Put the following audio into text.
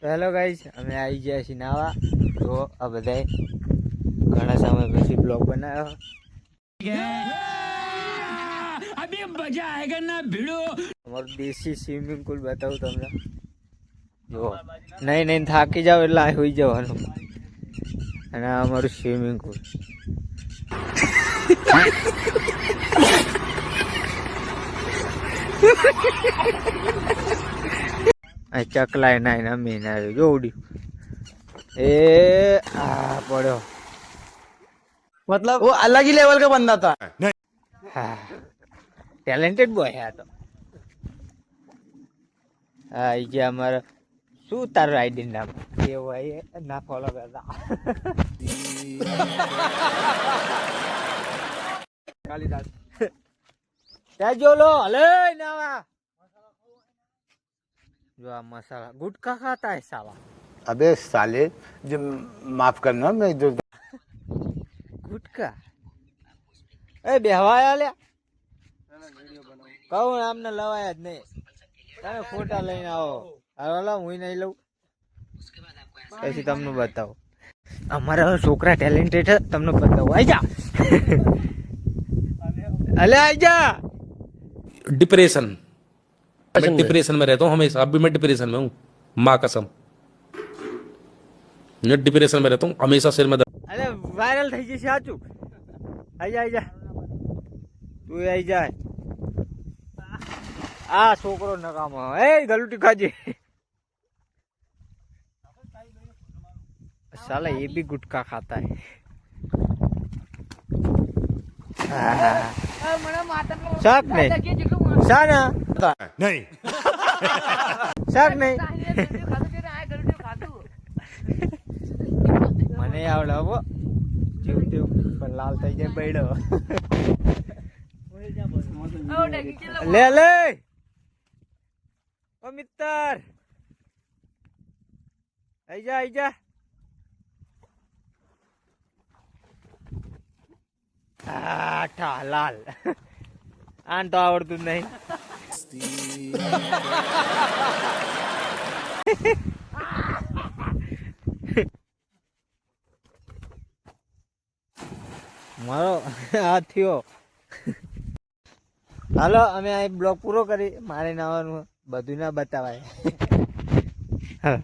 Hello guys, અમે આવી ગયા છીએ નાવા. તો આ બધાએ ઘણા સમય પછી બ્લોગ બનાવ્યો. અભી મજા આયેગા ના ભીડો. અમારું દેશી સ્વિમિંગ પુલ બતાવું તમને. જો નહીં થાકી જાવ એટલે આ હોઈ જવાનું. અને આ અમારું સ્વિમિંગ પુલ. ચકલાય નાઈને અમે ના જો ઉડ્યું એ આ પડ્યો. मतलब वो अलग ही लेवल का बंदा था. હા ટેલેન્ટેડ બોય હે આ તો. હા એ જે અમારે શું તારું આઈડી નામ એ હોય ના ફોલો કરતા. કાલિદાસ ત્યાં જો લો હલે નાવા. जो आप मसाला गुटखा खाता है साला. अबे साले जो माफ करना मैं जो गुटखा ए बेहवाया લે કહું આમને લવાયા જ નહીં. તમે ફોટા લઈને આવો. હાલો હું નહીં લઉં પછી તમને બતાવો. અમારા છોકરા ટેલેન્ટેડ છે, તમને બતાવો. આઈ જા અલે આઈ જા. डिप्रेशन मैं डिप्रेशन में रहता हूँ हमेशा. अब भी मैं डिप्रेशन में हूँ, माँ कसम. मैं डिप्रेशन में रहता हूँ हमेशा. सिर में दर्द. અરે વાયરલ થઈ જશે સાચું. આઈ જા તું આઈ જા. આ છોકરો નકામો. એ ગલુટી ખાજે. साला ये भी गुटखा खाता है. શાક નહીં શાના नहीं શાક નહીં મને આવડે હો. જીવ જીવ પણ લાલ થઈ જાય બૈડો. લે લે ઓ મિત્ર આઈ જા. આઠા લાલ આન તો આવડતું જ નહીં. મારો આ થયો. હાલો અમે આ બ્લોગ પૂરો કરી. મારે નાવાનું બધું ના બતાવાય. હા